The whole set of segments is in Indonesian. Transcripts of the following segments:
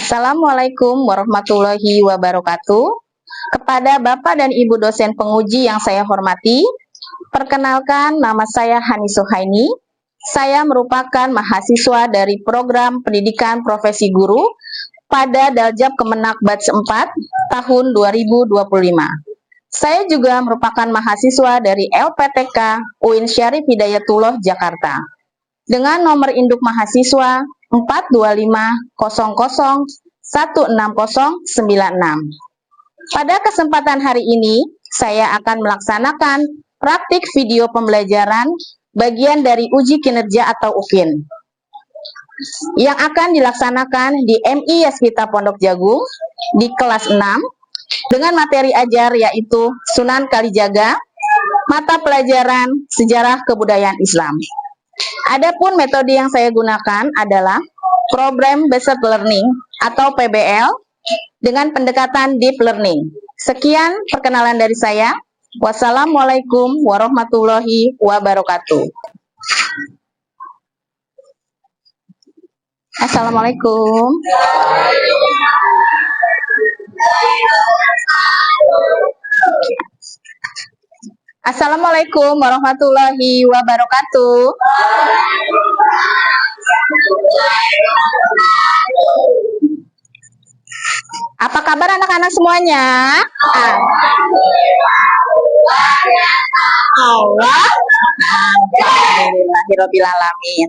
Assalamualaikum warahmatullahi wabarakatuh. Kepada Bapak dan Ibu dosen penguji yang saya hormati, perkenalkan nama saya Hani Suhaini. Saya merupakan mahasiswa dari program pendidikan profesi guru pada Daljab Kemenak Batch 4 tahun 2025. Saya juga merupakan mahasiswa dari LPTK UIN Syarif Hidayatullah Jakarta dengan nomor induk mahasiswa 42500160096. Pada kesempatan hari ini, saya akan melaksanakan praktik video pembelajaran bagian dari uji kinerja atau UKIN yang akan dilaksanakan di MI Yaskita Pondok Jagung di kelas 6 dengan materi ajar yaitu Sunan Kalijaga, mata pelajaran Sejarah Kebudayaan Islam. Adapun metode yang saya gunakan adalah Program Based Learning atau PBL dengan pendekatan Deep Learning. Sekian perkenalan dari saya. Wassalamualaikum warahmatullahi wabarakatuh. Assalamualaikum. Assalamualaikum warahmatullahi wabarakatuh. Apa kabar anak-anak semuanya? Alhamdulillahirobbilalamin.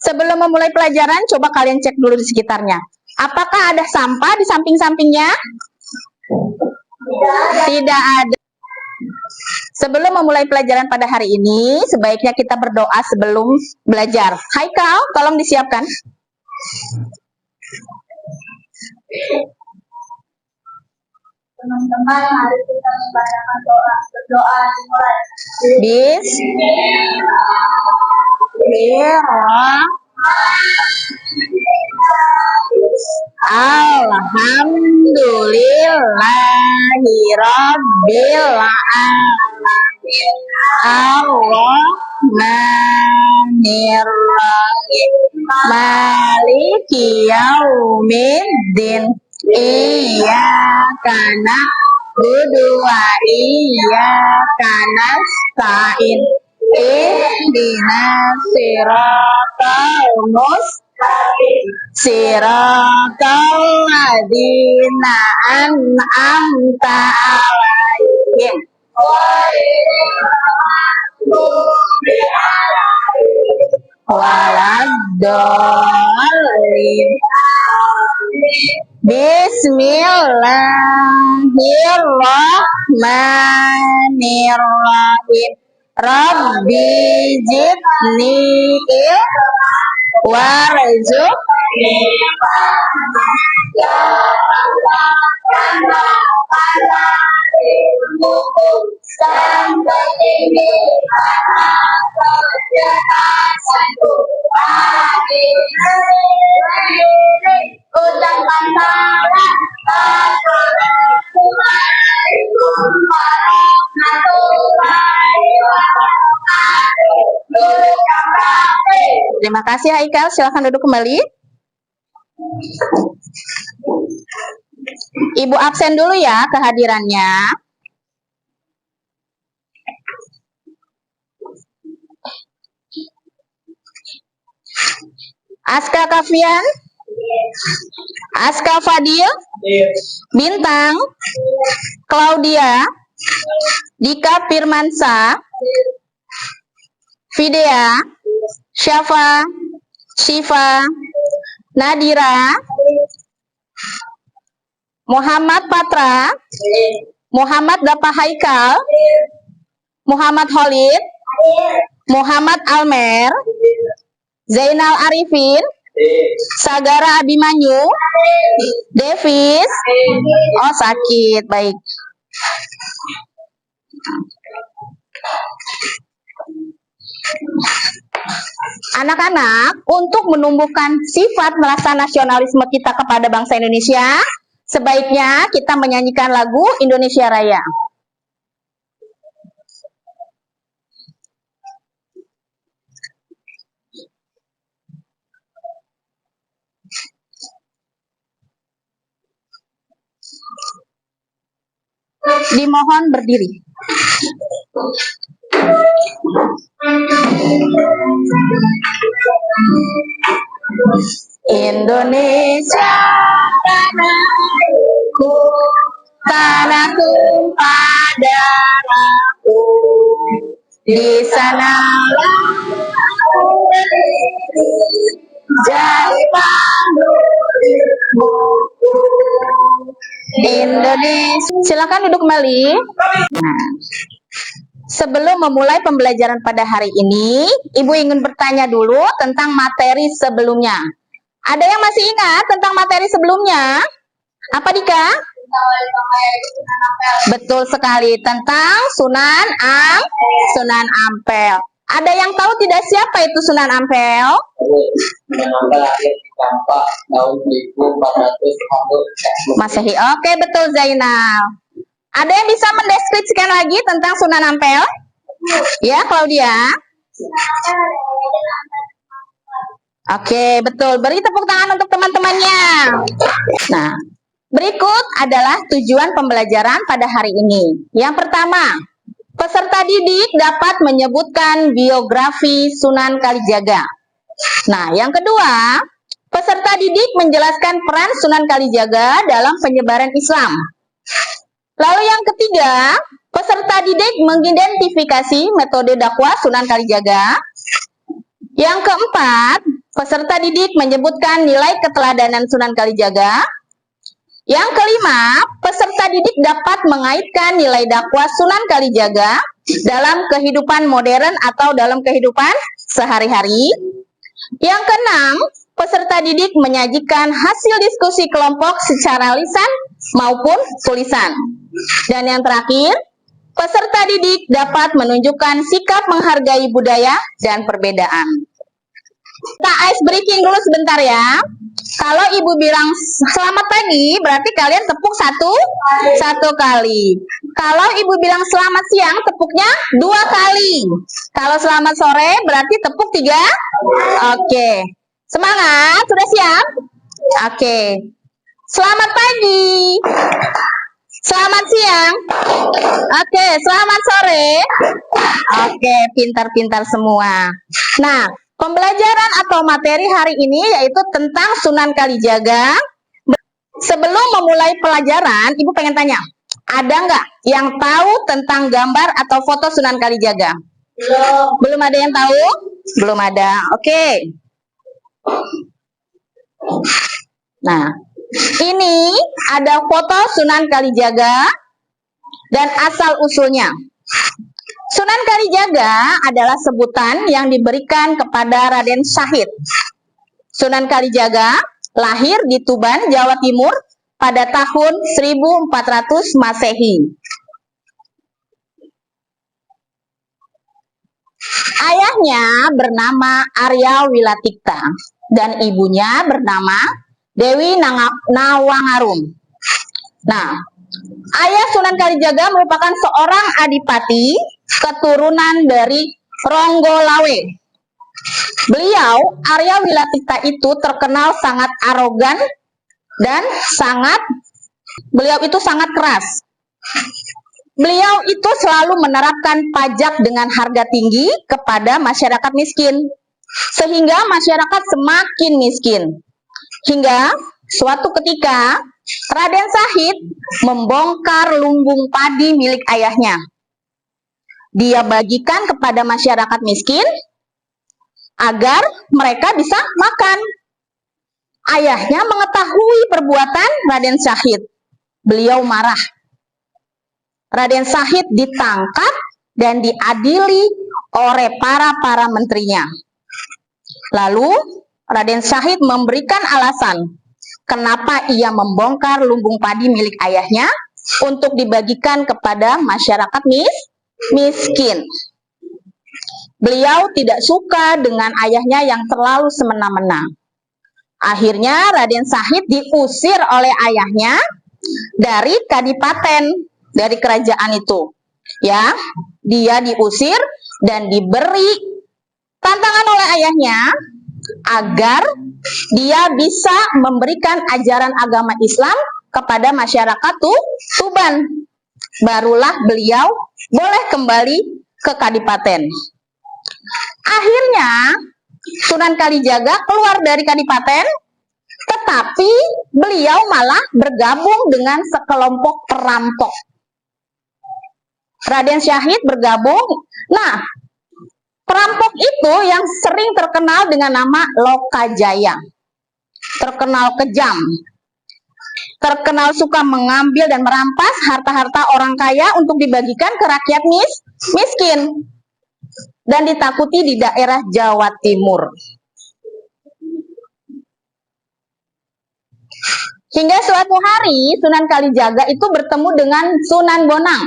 Sebelum memulai pelajaran, coba kalian cek dulu di sekitarnya. Apakah ada sampah di samping-sampingnya? Tidak ada. Sebelum memulai pelajaran pada hari ini, sebaiknya kita berdoa sebelum belajar. Haikal, tolong disiapkan. Teman-teman, mari kita membacakan doa. Berdoa dimulai. Alhamdulillahirabbil alamin. Arrahmanirrahim. Maliki yaumiddin. Iyyaka na'budu wa iyyaka nasta'in. Ihdinas siratal mustaqim. Siratal ladzina an'amta 'alaihim. Waladdallin. Bismillahirrahmanirrahim. Rabbi zidni ilma warzuqni Terima kasih Haikal, silahkan duduk kembali. Ibu absen dulu ya kehadirannya. Aska Kafian, Aska Fadil, Bintang, Claudia, Dika Firmansa, Fidea, Syafa, Syifa, Nadira, Muhammad Patra, Muhammad Dapa Haikal, Muhammad Holid, Muhammad Almer, Zainal Arifin, Sagara Abimanyu, Devis. Oh sakit, baik. Anak-anak, untuk menumbuhkan sifat merasa nasionalisme kita kepada bangsa Indonesia, sebaiknya kita menyanyikan lagu Indonesia Raya. Dimohon berdiri. Indonesia tanahku, tanah tumpah darahku, di sanalah aku berdiri, jadi pandu hidupku. Indonesia. Silakan duduk kembali. Nah, sebelum memulai pembelajaran pada hari ini, Ibu ingin bertanya dulu tentang materi sebelumnya. Ada yang masih ingat tentang materi sebelumnya? Apa Dika? Betul sekali, tentang Sunan Ampel. Ada yang tahu tidak siapa itu Sunan Ampel? Sunan Ampel lahir di Campak tahun 1440 Masehi. Oke, betul Zainal. Ada yang bisa mendeskripsikan lagi tentang Sunan Ampel? Ya, Claudia. Oke, betul. Beri tepuk tangan untuk teman-temannya. Nah, berikut adalah tujuan pembelajaran pada hari ini. Yang pertama, peserta didik dapat menyebutkan biografi Sunan Kalijaga. Nah, yang kedua, peserta didik menjelaskan peran Sunan Kalijaga dalam penyebaran Islam. Lalu yang ketiga, peserta didik mengidentifikasi metode dakwah Sunan Kalijaga. Yang keempat, peserta didik menyebutkan nilai keteladanan Sunan Kalijaga. Yang kelima, peserta didik dapat mengaitkan nilai dakwah Sunan Kalijaga dalam kehidupan modern atau dalam kehidupan sehari-hari. Yang keenam, peserta didik menyajikan hasil diskusi kelompok secara lisan maupun tulisan. Dan yang terakhir, peserta didik dapat menunjukkan sikap menghargai budaya dan perbedaan. Kita ice breaking dulu sebentar ya. Kalau ibu bilang selamat pagi, berarti kalian tepuk satu kali. Kalau ibu bilang selamat siang, tepuknya 2 kali. Kalau selamat sore, berarti tepuk 3. Oke. Semangat, sudah siap? Oke. Selamat pagi. Selamat siang. Oke, selamat sore. Oke, pintar-pintar semua. Nah, pembelajaran atau materi hari ini yaitu tentang Sunan Kalijaga. Sebelum memulai pelajaran, Ibu pengen tanya, ada nggak yang tahu tentang gambar atau foto Sunan Kalijaga? Belum ada yang tahu? Belum ada. Oke. Nah, ini ada foto Sunan Kalijaga dan asal-usulnya. Sunan Kalijaga adalah sebutan yang diberikan kepada Raden Syahid. Sunan Kalijaga lahir di Tuban, Jawa Timur pada tahun 1400 Masehi. Ayahnya bernama Arya Wilatikta dan ibunya bernama Dewi Nawangarum. Nah, ayah Sunan Kalijaga merupakan seorang adipati keturunan dari Ronggolawe. Beliau, Arya Wilatikta itu terkenal sangat arogan dan beliau itu sangat keras. Beliau itu selalu menerapkan pajak dengan harga tinggi kepada masyarakat miskin, sehingga masyarakat semakin miskin. Hingga suatu ketika, Raden Syahid membongkar lumbung padi milik ayahnya. Dia bagikan kepada masyarakat miskin agar mereka bisa makan. Ayahnya mengetahui perbuatan Raden Syahid. Beliau marah. Raden Syahid ditangkap dan diadili oleh para menterinya. Lalu Raden Syahid memberikan alasan kenapa ia membongkar lumbung padi milik ayahnya untuk dibagikan kepada masyarakat miskin. Beliau tidak suka dengan ayahnya yang terlalu semena-mena. Akhirnya Raden Syahid diusir oleh ayahnya dari kadipaten, dari kerajaan itu. Ya, dia diusir dan diberi tantangan oleh ayahnya agar dia bisa memberikan ajaran agama Islam kepada masyarakat Tuban. barulah beliau boleh kembali ke Kadipaten. Akhirnya Sunan Kalijaga keluar dari Kadipaten, tetapi beliau malah bergabung dengan sekelompok perampok. Raden Syahid bergabung. Nah, perampok itu yang sering terkenal dengan nama Lokajaya, terkenal kejam, terkenal suka mengambil dan merampas harta-harta orang kaya untuk dibagikan ke rakyat miskin, dan ditakuti di daerah Jawa Timur. Hingga suatu hari Sunan Kalijaga itu bertemu dengan Sunan Bonang.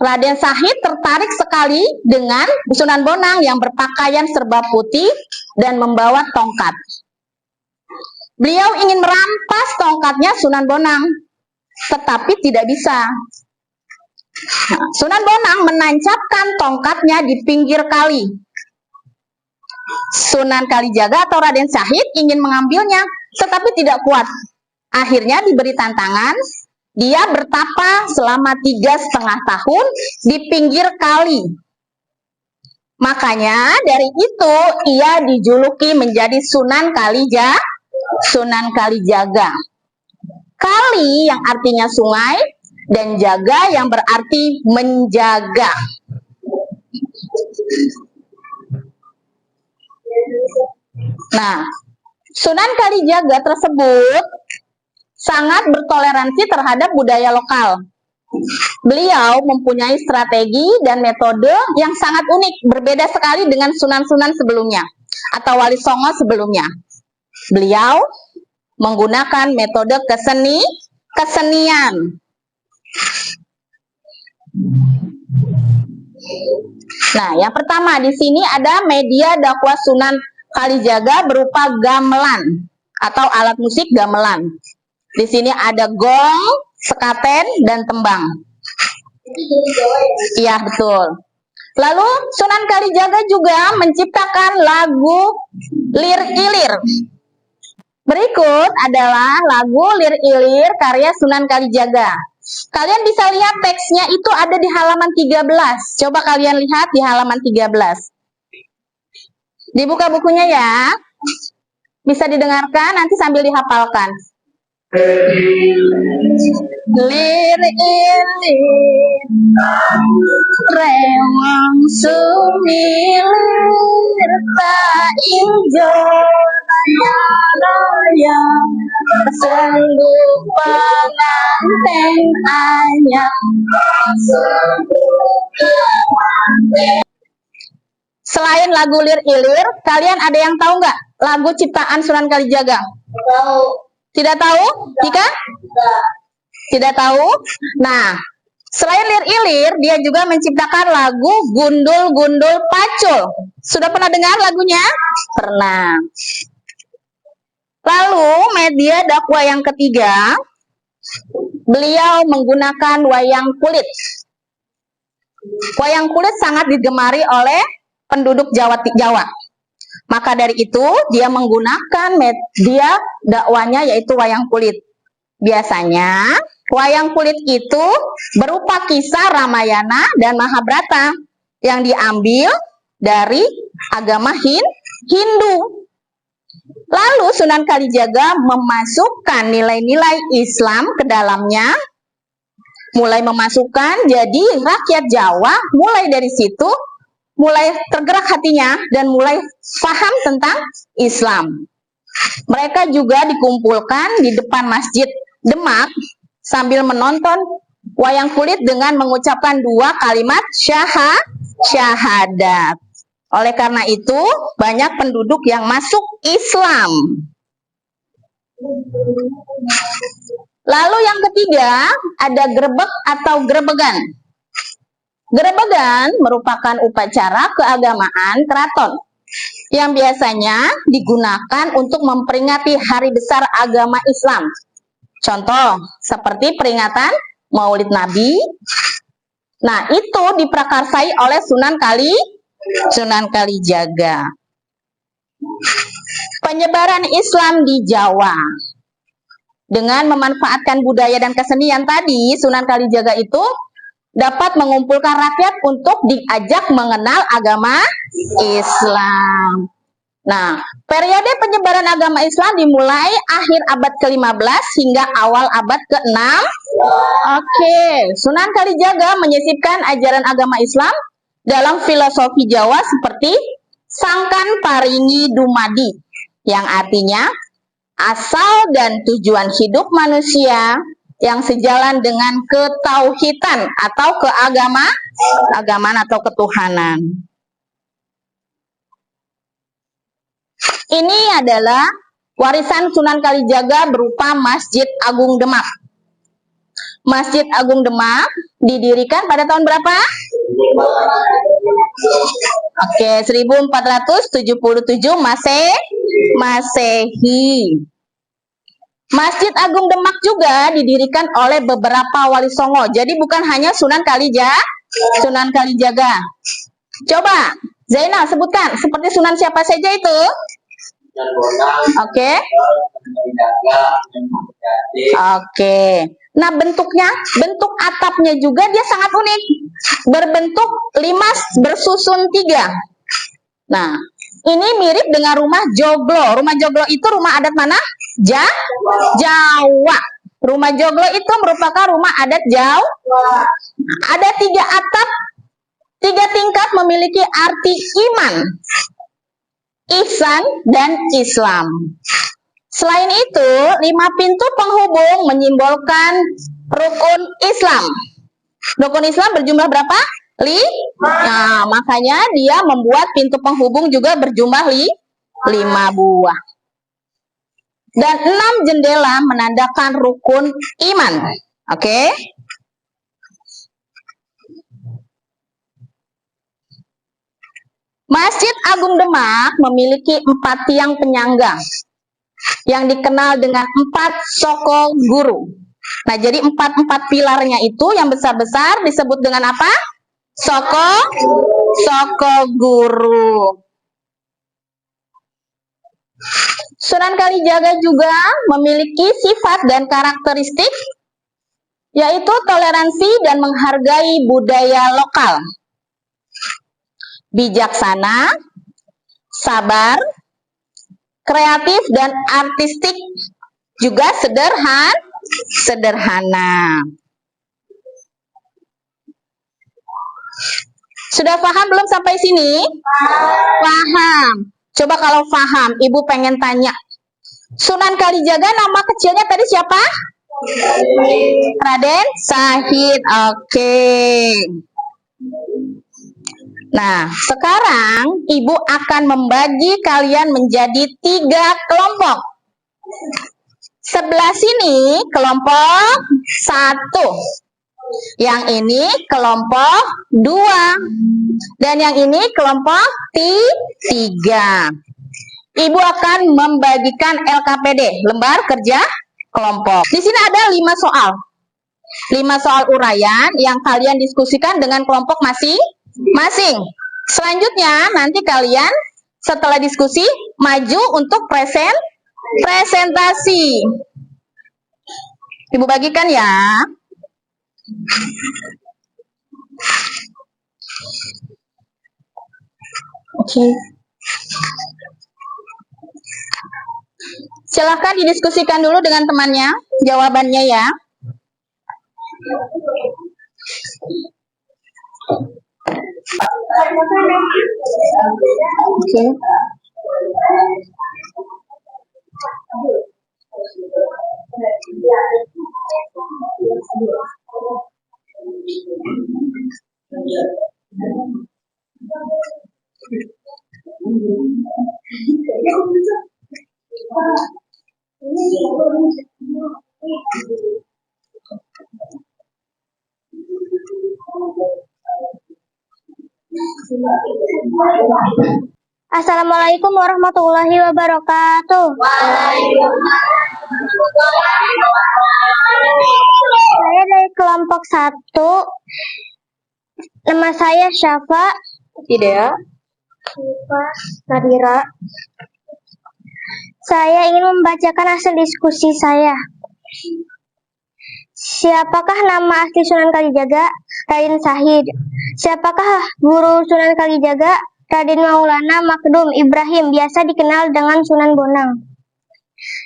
Raden Syahid tertarik sekali dengan Sunan Bonang yang berpakaian serba putih dan membawa tongkat. Beliau ingin merampas tongkatnya Sunan Bonang, tetapi tidak bisa. Nah, Sunan Bonang menancapkan tongkatnya di pinggir kali. Sunan Kalijaga atau Raden Syahid ingin mengambilnya, tetapi tidak kuat. Akhirnya diberi tantangan, dia bertapa selama 3,5 tahun di pinggir kali. Makanya dari itu ia dijuluki menjadi Sunan Kalijaga. Kali yang artinya sungai dan jaga yang berarti menjaga. Nah, Sunan Kalijaga tersebut sangat bertoleransi terhadap budaya lokal. Beliau mempunyai strategi dan metode yang sangat unik, berbeda sekali dengan sunan-sunan sebelumnya atau wali songo sebelumnya. Beliau menggunakan metode kesenian. Nah, yang pertama di sini ada media dakwah Sunan Kalijaga berupa gamelan atau alat musik gamelan. Di sini ada gong, sekaten, dan tembang. Iya, betul. Lalu Sunan Kalijaga juga menciptakan lagu Lir Ilir. Berikut adalah lagu Lir Ilir karya Sunan Kalijaga. Kalian bisa lihat teksnya itu ada di halaman 13. Coba kalian lihat di halaman 13. Dibuka bukunya ya. Bisa didengarkan, nanti sambil dihafalkan. Lir ilir rewang sumilir tak injo raya sanggup pengantin anyar. Selain lagu Lir Ilir, kalian ada yang tahu nggak lagu ciptaan Sunan Kalijaga? Tahu. Tidak tahu? Tika? Tidak tahu? Nah, selain Lir Ilir, dia juga menciptakan lagu Gundul Gundul Pacul. Sudah pernah dengar lagunya? Pernah. Lalu, media dakwah yang ketiga, beliau menggunakan wayang kulit. Wayang kulit sangat digemari oleh penduduk Jawa. Maka dari itu, dia menggunakan media dakwanya yaitu wayang kulit. Biasanya, wayang kulit itu berupa kisah Ramayana dan Mahabharata yang diambil dari agama Hindu. Lalu Sunan Kalijaga memasukkan nilai-nilai Islam ke dalamnya, mulai memasukkan, jadi rakyat Jawa mulai dari situ mulai tergerak hatinya dan mulai paham tentang Islam. Mereka juga dikumpulkan di depan Masjid Demak sambil menonton wayang kulit dengan mengucapkan 2 kalimat syahadat. Oleh karena itu, banyak penduduk yang masuk Islam. Lalu yang ketiga, ada grebek atau grebegan. Grebegan merupakan upacara keagamaan keraton yang biasanya digunakan untuk memperingati hari besar agama Islam. Contoh, seperti peringatan Maulid Nabi. Nah, itu diprakarsai oleh Sunan Kalijaga. Penyebaran Islam di Jawa. Dengan memanfaatkan budaya dan kesenian tadi, Sunan Kalijaga itu dapat mengumpulkan rakyat untuk diajak mengenal agama Islam. Nah, periode penyebaran agama Islam dimulai akhir abad ke-15 hingga awal abad ke-6. Oke, Sunan Kalijaga menyisipkan ajaran agama Islam dalam filosofi Jawa seperti Sangkan Paringi Dumadi, yang artinya asal dan tujuan hidup manusia yang sejalan dengan ketauhidan atau keagamaan atau ketuhanan. Ini adalah warisan Sunan Kalijaga berupa Masjid Agung Demak. Masjid Agung Demak didirikan pada tahun berapa? Oke, 1477 Masehi. Masjid Agung Demak juga didirikan oleh beberapa wali songo. Jadi bukan hanya Sunan Kalijaga. Coba Zainal sebutkan seperti Sunan siapa saja itu? Oke. Oke. Nah, bentuk atapnya juga dia sangat unik. Berbentuk limas bersusun 3. Nah, ini mirip dengan rumah joglo. Rumah joglo itu rumah adat mana? Jawa. Rumah joglo itu merupakan rumah adat Jawa. Ada 3 atap, 3 tingkat memiliki arti iman, ihsan, dan Islam. Selain itu, 5 pintu penghubung menyimbolkan rukun Islam. Rukun Islam berjumlah berapa? 5. Nah, makanya dia membuat pintu penghubung juga berjumlah 5 buah. Dan 6 jendela menandakan rukun iman. Oke? Masjid Agung Demak memiliki 4 tiang penyangga yang dikenal dengan 4 soko guru. Nah, jadi 4 pilarnya itu yang besar-besar disebut dengan apa? Soko guru. Sunan Kalijaga juga memiliki sifat dan karakteristik yaitu toleransi dan menghargai budaya lokal. Bijaksana, sabar, kreatif dan artistik, juga sederhana. Sudah paham belum sampai sini? Paham. Coba kalau paham, Ibu pengen tanya. Sunan Kalijaga nama kecilnya tadi siapa? Raden Sahid. Oke. Nah, sekarang Ibu akan membagi kalian menjadi 3 kelompok. Sebelah sini kelompok 1. Yang ini kelompok 2. Dan yang ini kelompok 3. Ibu akan membagikan LKPD, lembar kerja kelompok. Di sini ada 5 soal. 5 soal uraian yang kalian diskusikan dengan kelompok masing-masing. Selanjutnya nanti kalian setelah diskusi maju untuk presentasi. Ibu bagikan ya. Oke. Silahkan didiskusikan dulu dengan temannya jawabannya ya. Oke. Assalamualaikum warahmatullahi wabarakatuh. Saya dari kelompok 1. Nama saya Syafa. Tidak. Nadira. Saya ingin membacakan hasil diskusi saya. Siapakah nama asli Sunan Kalijaga? Raden Syahid. Siapakah guru Sunan Kalijaga? Raden Maulana Makdum Ibrahim, biasa dikenal dengan Sunan Bonang.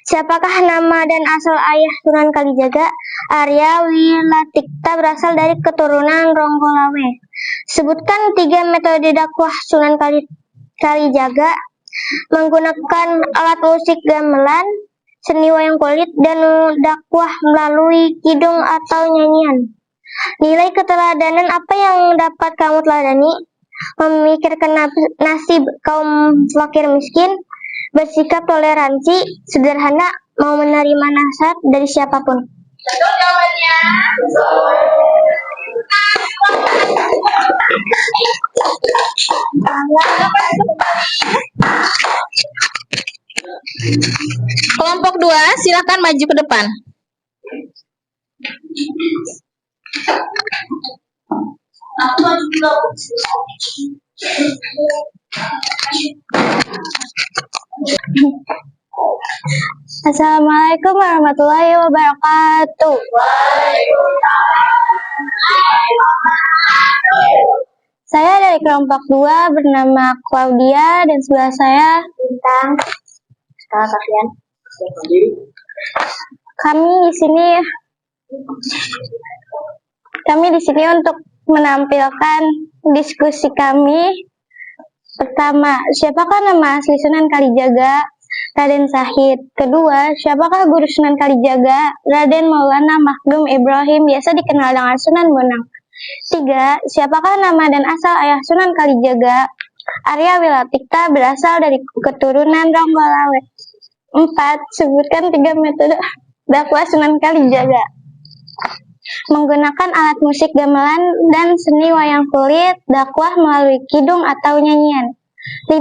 Siapakah nama dan asal ayah Sunan Kalijaga? Arya Wilatikta, berasal dari keturunan Ronggolawe. Sebutkan 3 metode dakwah Sunan Kalijaga: menggunakan alat musik gamelan, seni wayang kulit, dan dakwah melalui kidung atau nyanyian. Nilai keteladanan apa yang dapat kamu teladani? Memikirkan nasib kaum fakir miskin, bersikap toleransi, sederhana, mau menerima nasihat dari siapapun. Betul jawabannya. Kelompok 2, silakan maju ke depan. Aku maju dulu. Assalamualaikum warahmatullahi wabarakatuh. Saya dari kelompok 2 bernama Claudia dan sebelah saya Bintang. Sekarang kalian. Kami di sini untuk menampilkan diskusi kami. Pertama, siapakah nama asli Sunan Kalijaga? Raden Syahid. Kedua, siapakah guru Sunan Kalijaga? Raden Maulana Makdum Ibrahim, biasa dikenal dengan Sunan Bonang. 3. Siapakah nama dan asal ayah Sunan Kalijaga? Arya Wilatikta, berasal dari keturunan Ronggolawe. 4. Sebutkan 3 metode dakwah Sunan Kalijaga: menggunakan alat musik gamelan dan seni wayang kulit, dakwah melalui kidung atau nyanyian. 5.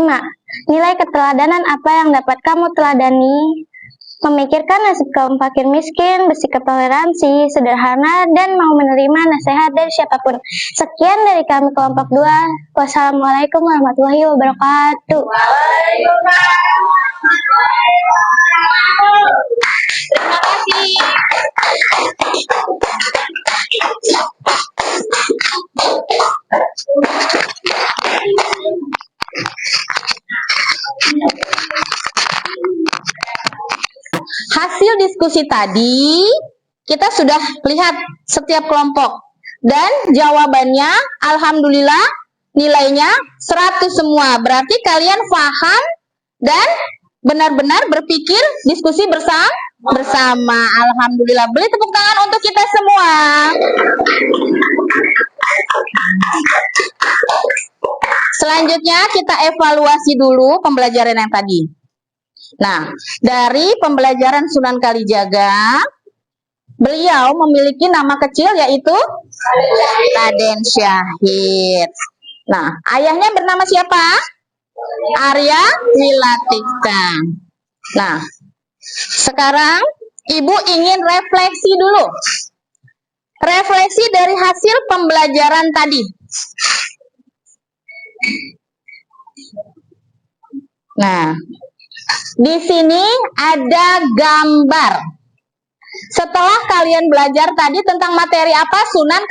Nilai keteladanan apa yang dapat kamu teladani? Memikirkan nasib kaum fakir miskin, bersikap toleransi, sederhana, dan mau menerima nasihat dari siapapun. Sekian dari kami kelompok 2. Wassalamualaikum warahmatullahi wabarakatuh. Terima kasih. Hasil diskusi tadi kita sudah lihat setiap kelompok dan jawabannya alhamdulillah nilainya 100 semua. Berarti kalian paham dan benar-benar berpikir diskusi bersama. Alhamdulillah. Beri tepuk tangan untuk kita semua. Selanjutnya kita evaluasi dulu pembelajaran yang tadi. Nah, dari pembelajaran Sunan Kalijaga, beliau memiliki nama kecil yaitu Raden Syahid. Nah, ayahnya bernama siapa? Arya Wilatikta. Nah, sekarang Ibu ingin refleksi dulu. Refleksi dari hasil pembelajaran tadi. Nah, di sini ada gambar. Setelah kalian belajar tadi tentang materi apa? Sunan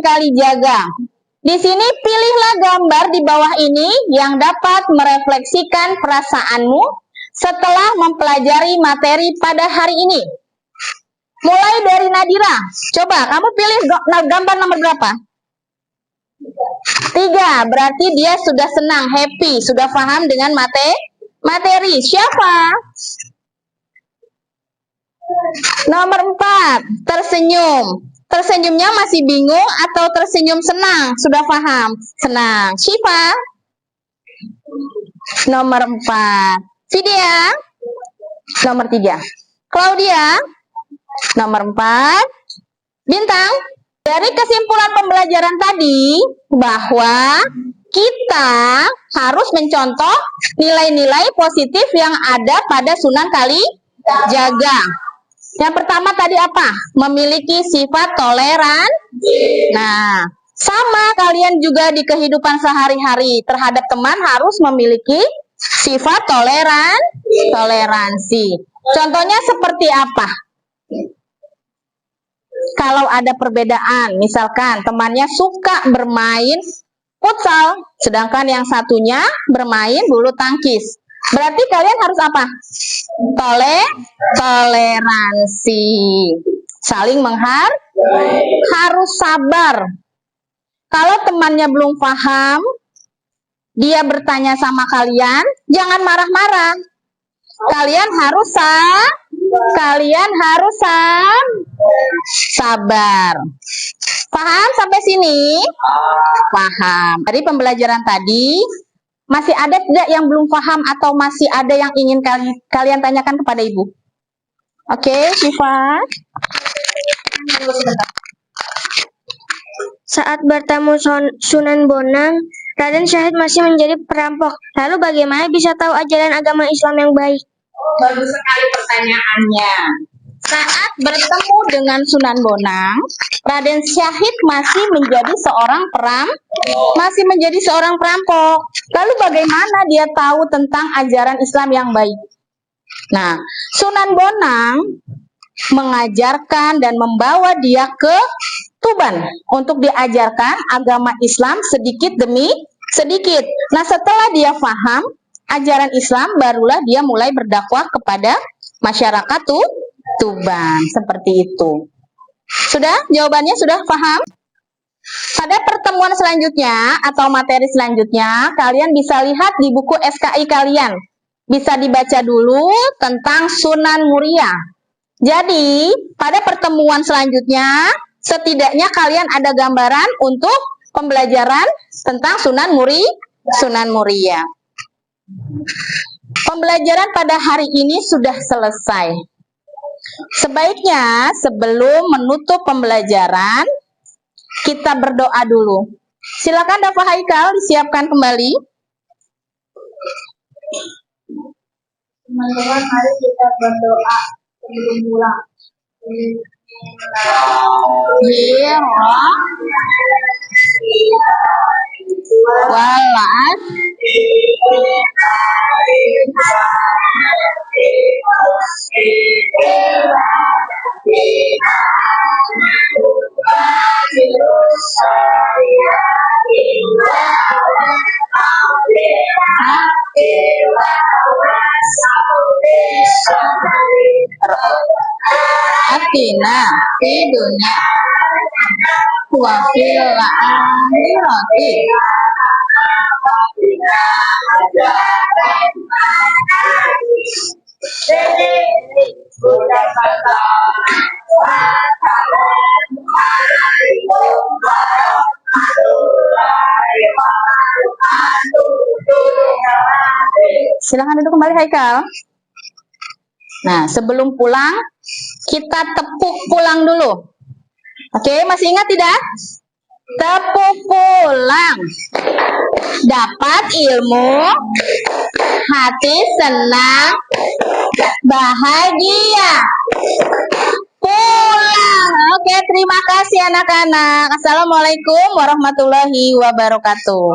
Kalijaga. Di sini pilihlah gambar di bawah ini yang dapat merefleksikan perasaanmu setelah mempelajari materi pada hari ini. Mulai dari Nadira. Coba kamu pilih gambar nomor berapa? 3. Berarti dia sudah senang, happy, sudah paham dengan materi. Siapa? Nomor 4, tersenyum. Tersenyumnya masih bingung atau tersenyum senang? Sudah paham? Senang. Syifa? Nomor 4. Vidya? Nomor 3. Claudia? Nomor 4. Bintang? Dari kesimpulan pembelajaran tadi, bahwa kita harus mencontoh nilai-nilai positif yang ada pada Sunan Kalijaga. Yang pertama tadi apa? Memiliki sifat toleran. Nah, sama kalian juga di kehidupan sehari-hari terhadap teman harus memiliki sifat toleransi. Contohnya seperti apa? Kalau ada perbedaan, misalkan temannya suka bermain futsal, sedangkan yang satunya bermain bulu tangkis. Berarti kalian harus apa? Toleransi. Saling harus sabar. Kalau temannya belum paham, dia bertanya sama kalian, jangan marah-marah. Kalian harus sabar. Paham sampai sini? Paham. Dari pembelajaran tadi, masih ada tidak yang belum paham atau masih ada yang ingin kalian tanyakan kepada Ibu? Oke, Syifa. Saat bertemu Sunan Bonang, Raden Syahid masih menjadi perampok. Lalu bagaimana bisa tahu ajaran agama Islam yang baik? Bagus sekali pertanyaannya. Saat bertemu dengan Sunan Bonang, Raden Syahid masih menjadi seorang perampok. Lalu bagaimana dia tahu tentang ajaran Islam yang baik? Nah, Sunan Bonang mengajarkan dan membawa dia ke Tuban untuk diajarkan agama Islam sedikit demi sedikit. Nah, setelah dia paham ajaran Islam, barulah dia mulai berdakwah kepada masyarakat Tuban. Seperti itu. Sudah? Jawabannya sudah paham? Pada pertemuan selanjutnya atau materi selanjutnya, kalian bisa lihat di buku SKI kalian. Bisa dibaca dulu tentang Sunan Muria. Jadi, pada pertemuan selanjutnya, setidaknya kalian ada gambaran untuk pembelajaran tentang Sunan Muria. Pembelajaran pada hari ini sudah selesai. Sebaiknya sebelum menutup pembelajaran, kita berdoa dulu. Silakan Dafa Haikal disiapkan kembali. Teman-teman, mari kita berdoa sebelum pulang. Walas. Atina fi dunya wa fil akhirati. Silakan duduk kembali Haikal. Nah, sebelum pulang, kita tepuk pulang dulu. Oke, masih ingat tidak? Tepuk pulang. Dapat ilmu, hati senang, bahagia. Pulang. Oke, terima kasih anak-anak. Assalamualaikum warahmatullahi wabarakatuh.